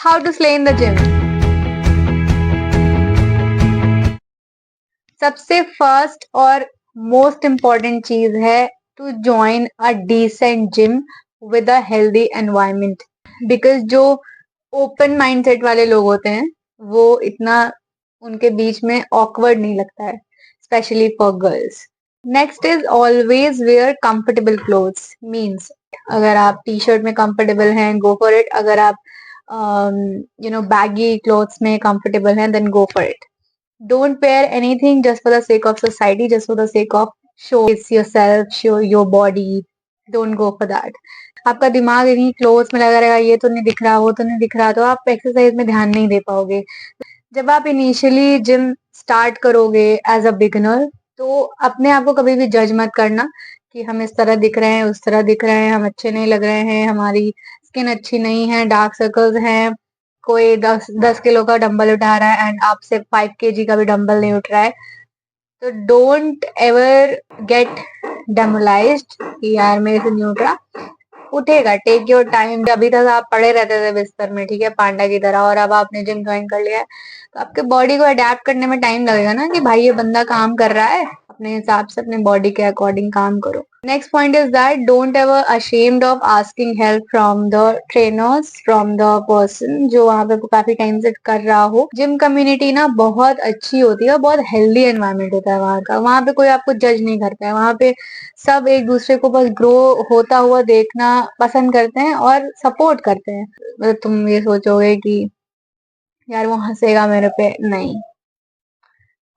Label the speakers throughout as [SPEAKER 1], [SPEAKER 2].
[SPEAKER 1] How to slay in the gym. सबसे first और most important चीज है to join a decent gym with a healthy environment. Because जो open mindset वाले लोग होते हैं वो इतना उनके बीच में ऑकवर्ड नहीं लगता है, specially for girls. Next is always wear comfortable clothes. Means अगर आप टी शर्ट में कंफर्टेबल हैं गो फॉर इट, अगर आप बैगी क्लोथ्स में कंफर्टेबल हैं then go for it. Don't wear anything just for the sake of society, just for the sake of show yourself, show your body. Don't go for that. आपका दिमाग इन्हीं clothes में लगा रहेगा, ये तो नहीं दिख रहा, वो तो नहीं दिख रहा, तो आप एक्सरसाइज में ध्यान नहीं दे पाओगे। जब आप इनिशियली जिम स्टार्ट करोगे एज अ बिगिनर, तो अपने आप को कभी भी जज मत करना कि हम इस तरह दिख रहे हैं, उस तरह दिख रहे हैं, हम अच्छे नहीं लग रहे हैं, हमारी स्किन अच्छी नहीं है, डार्क सर्कल्स हैं, कोई 10 किलो का डंबल उठा रहा है एंड आपसे 5 kg का भी डंबल नहीं उठ रहा है। तो डोंट एवर गेट डेमोलाइज्ड कि यार मेरे से नहीं उठ रहा, उठेगा। Take your time. अभी तक आप पड़े रहते थे बिस्तर में, ठीक है, पांडा की तरह, और अब आपने जिम ज्वाइन कर लिया है, तो आपके बॉडी को अडेप्ट करने में टाइम लगेगा ना कि भाई ये बंदा काम कर रहा है, अपने हिसाब से अपने बॉडी के अकॉर्डिंग काम करो। Next point is that don't ever ashamed of asking help from the trainers, from the person जो वहां पे काफी टाइम से कर रहा हो। जिम कम्युनिटी ना बहुत अच्छी होती है, बहुत हेल्दी एनवायरनमेंट होता है वहां का। वहां पे कोई आपको जज नहीं करता है, वहां पे सब एक दूसरे को बस ग्रो होता हुआ देखना पसंद करते हैं और सपोर्ट करते हैं। मतलब तुम ये सोचोगे कि यार वो हंसेगा मेरे पे, नहीं,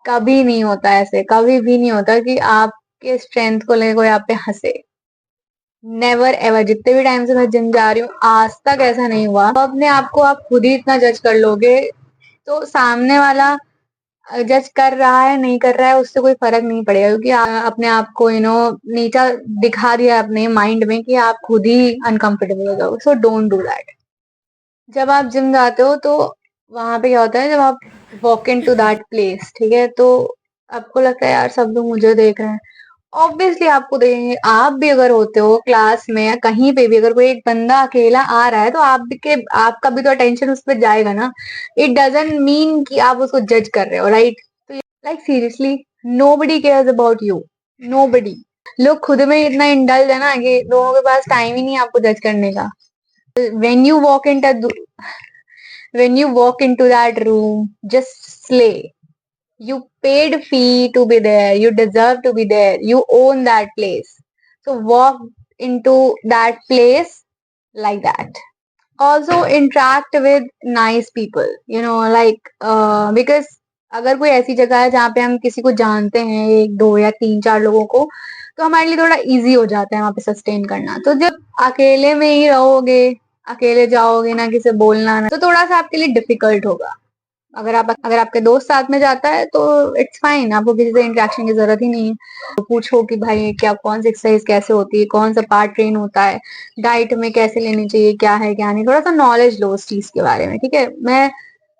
[SPEAKER 1] कभी नहीं होता ऐसे, कभी भी नहीं होता कि आपके स्ट्रेंथ को लेकर कोई आप पे हंसे। Never ever. जितने भी टाइम से मैं जिम जा रही हूँ आज तक ऐसा नहीं हुआ। तो अपने आप को आप खुद ही इतना जज कर लोगे तो सामने वाला जज कर रहा है नहीं कर रहा है उससे कोई फर्क नहीं पड़ेगा, क्योंकि अपने आप को नीचा दिखा दिया अपने माइंड में कि आप खुद ही अनकंफर्टेबल हो जाओगे। So don't do that. जब आप जिम जाते हो तो वहां पे क्या होता है, जब आप walk into that place, ठीक है, तो आपको लगता है यार सब लोग मुझे देख रहे हैं। ऑब्वियसली आपको देखेंगे। आप भी अगर होते हो क्लास में या कहीं पे भी, अगर कोई एक बंदा अकेला आ रहा है तो आपका भी तो अटेंशन उस पर जाएगा ना। इट डजंट मीन कि आप उसको जज कर रहे हो, राइट? तो like seriously nobody cares about you, nobody. लोग खुद में इतना इंडल्ज है ना कि लोगों के पास टाइम ही नहीं है आपको जज करने का। when you walk into when you walk into that room, just slay. You paid fee to be there, you deserve to be there, you own that place, so walk into that place like that. Also interact with nice people, because अगर कोई ऐसी जगह है जहाँ पे हम किसी को जानते हैं, एक दो या तीन चार लोगों को, तो हमारे लिए थोड़ा इजी हो जाता है वहां पे सस्टेन करना। तो जब अकेले में ही रहोगे, अकेले जाओगे, ना किसी से बोलना ना, तो थोड़ा सा आपके लिए डिफिकल्ट होगा। अगर आपके दोस्त साथ में जाता है तो इट्स फाइन, आपको किसी से इंटरेक्शन की जरूरत ही नहीं है। तो पूछो कि भाई क्या कौन सी एक्सरसाइज कैसे होती है, कौन सा पार्ट ट्रेन होता है, डाइट में कैसे लेनी चाहिए, क्या है क्या नहीं, थोड़ा सा नॉलेज लो उस चीज के बारे में, ठीक है। मैं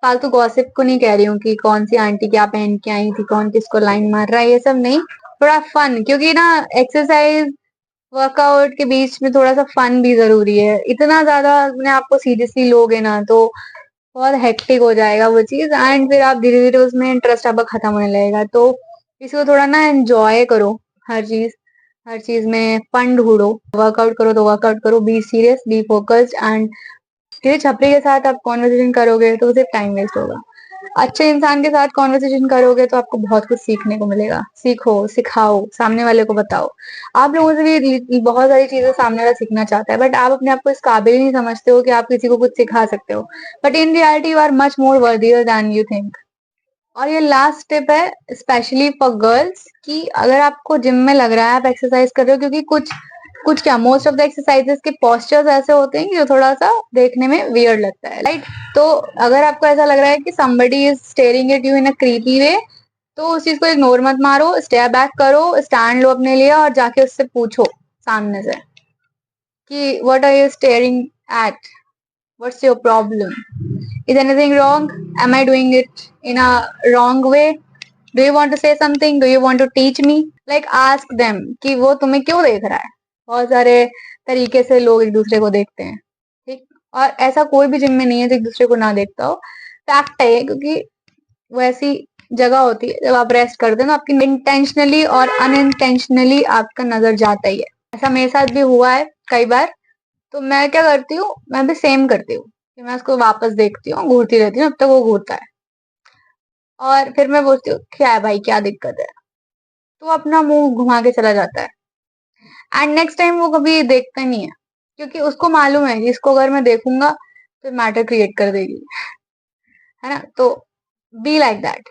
[SPEAKER 1] फालतू गॉसिप को नहीं कह रही हूँ कि कौन सी आंटी क्या पहन के आई थी, कौन किसको लाइन मार रहा है, ये सब नहीं। थोड़ा फन, क्योंकि ना एक्सरसाइज वर्कआउट के बीच में थोड़ा सा फन भी जरूरी है। इतना ज्यादा अपने आप को सीरियसली लोगे ना तो बहुत हेक्टिक हो जाएगा वो चीज, एंड फिर आप धीरे धीरे उसमें इंटरेस्ट आपका खत्म होने लगेगा। तो इसको थोड़ा ना एंजॉय करो। हर चीज में फन ढूंढो। वर्कआउट करो तो वर्कआउट करो, be serious, be focused, and किसी छपरी के साथ आप कॉन्वर्सेशन करोगे तो सिर्फ टाइम वेस्ट होगा। अच्छे इंसान के साथ कॉन्वर्सेशन करोगे तो आपको बहुत कुछ सीखने को मिलेगा। सीखो, सिखाओ, सामने वाले को बताओ। आप लोगों से भी बहुत सारी चीजें सामने वाला सीखना चाहता है, बट आप अपने आप को इस काबिल नहीं समझते हो कि आप किसी को कुछ सिखा सकते हो। But in reality you are much more worthier than you think. और ये लास्ट टिप है स्पेशली फॉर गर्ल्स, कि अगर आपको जिम में लग रहा है आप एक्सरसाइज कर रहे हो, क्योंकि कुछ कुछ क्या मोस्ट ऑफ द एक्सरसाइजेस के पोस्चर्स ऐसे होते हैं कि जो थोड़ा सा देखने में वियर्ड लगता है, राइट? तो अगर आपको ऐसा लग रहा है कि somebody is staring at you in a creepy way, तो उस चीज को इग्नोर मत मारो, स्टेप बैक करो, स्टैंड लो अपने लिए और जाके उससे पूछो सामने से कि what are you staring at, what's your problem, is anything wrong, am I doing it in a wrong way, do you want to say something, do you want to teach me, like ask them कि वो तुम्हें क्यों देख रहा है। बहुत सारे तरीके से लोग एक दूसरे को देखते हैं, ठीक। और ऐसा कोई भी जिम में नहीं है जो एक दूसरे को ना देखता हो। फैक्ट है ये, क्योंकि वो ऐसी जगह होती है जब आप रेस्ट करते हो ना, आपकी इंटेंशनली और अनइंटेंशनली आपका नजर जाता ही है। ऐसा मेरे साथ भी हुआ है कई बार। तो मैं क्या करती हूँ, मैं भी सेम करती हूँ कि मैं उसको वापस देखती हूँ, घूरती रहती हूँ, अब तक वो घूरता है। और फिर मैं बोलती हूँ क्या है भाई, क्या दिक्कत है, तो वो अपना मुंह घुमा के चला जाता है। एंड नेक्स्ट टाइम वो कभी देखता नहीं है, क्योंकि उसको मालूम है कि इसको अगर मैं देखूंगा तो मैटर क्रिएट कर देगी, है ना। तो बी लाइक दैट।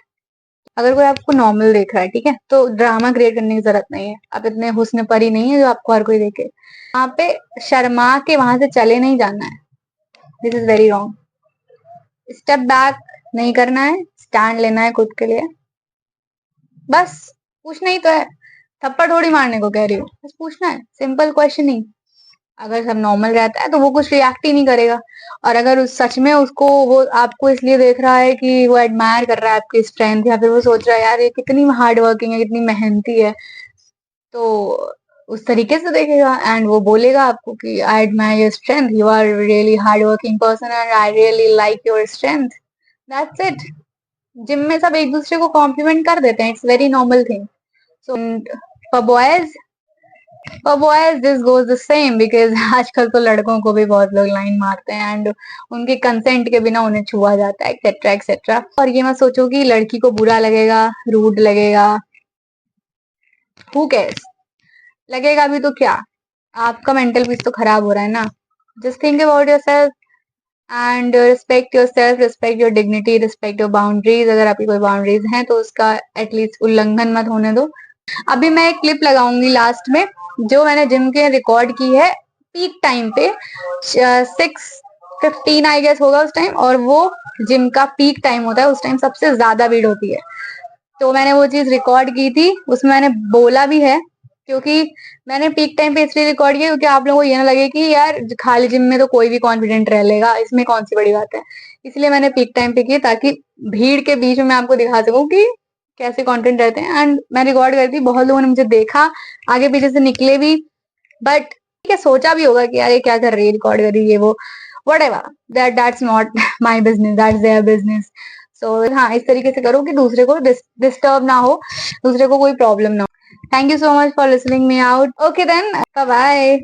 [SPEAKER 1] अगर कोई आपको नॉर्मल देख रहा है, ठीक है, तो ड्रामा क्रिएट करने की जरूरत नहीं है। आप इतने हुस्न परी नहीं है जो आपको हर कोई देखे। वहां पे शर्मा के वहां से चले नहीं जाना है। This is very wrong. Step back नहीं करना है, स्टैंड लेना है खुद के लिए। बस पूछना ही तो है, थप्पड़ थोड़ी मारने को कह रही हूँ, बस पूछना है, सिंपल क्वेश्चन ही। अगर सब नॉर्मल रहता है तो वो कुछ रिएक्ट ही नहीं करेगा। और अगर सच में उसको वो आपको इसलिए देख रहा है कि वो एडमायर कर रहा है आपकी स्ट्रेंथ, या फिर वो सोच रहा है यार ये कितनी हार्ड वर्किंग है, कितनी मेहनती है, तो उस तरीके से देखेगा एंड वो बोलेगा आपको कि I admire your strength, you are really hard working person and I really like your strength. That's it. Gym में सब एक दूसरे को कॉम्प्लीमेंट कर देते हैं, it's very normal thing. So for boys, for boys this goes the same, because आजकल तो लड़कों को भी बहुत लोग लाइन मारते हैं एंड उनके कंसेंट के बिना उन्हें छुआ जाता है, एक्सेट्रा एक्सेट्रा। और ये मत सोचो कि लड़की को बुरा लगेगा, रूड लगेगा, हु केयर्स। लगेगा भी तो क्या, आपका मेंटल पीस तो खराब हो रहा है ना। Just think about your self and respect your self, respect your dignity, respect your boundaries. अगर आपकी कोई बाउंड्रीज हैं तो उसका एटलीस्ट उल्लंघन मत होने दो। अभी मैं एक क्लिप लगाऊंगी लास्ट में, जो मैंने जिम के रिकॉर्ड की है पीक टाइम पे, 6:15 आई गेस होगा उस टाइम, और वो जिम का पीक टाइम होता है, उस टाइम सबसे ज्यादा भीड़ होती है। तो मैंने वो चीज रिकॉर्ड की थी, उसमें मैंने बोला भी है, क्योंकि मैंने पीक टाइम पे इसलिए रिकॉर्ड किया क्योंकि आप लोगों को ये ना लगे कि यार खाली जिम में तो कोई भी कॉन्फिडेंट रह लेगा, इसमें कौन सी बड़ी बात है। इसलिए मैंने पीक टाइम पे की, ताकि भीड़ के बीच में मैं आपको दिखा सकूं कि कैसे कंटेंट रहते हैं। एंड मैं रिकॉर्ड करती, बहुत लोगों ने मुझे देखा, आगे पीछे से निकले भी, बट ठीक है, सोचा भी होगा कि यार ये क्या कर रही है, रिकॉर्ड कर रही है वो, whatever, that's not my business, that's their business. So हाँ, इस तरीके से करो कि दूसरे को डिस्टर्ब ना हो, दूसरे को कोई प्रॉब्लम ना हो। Thank you so much for listening me out. Okay then, bye bye.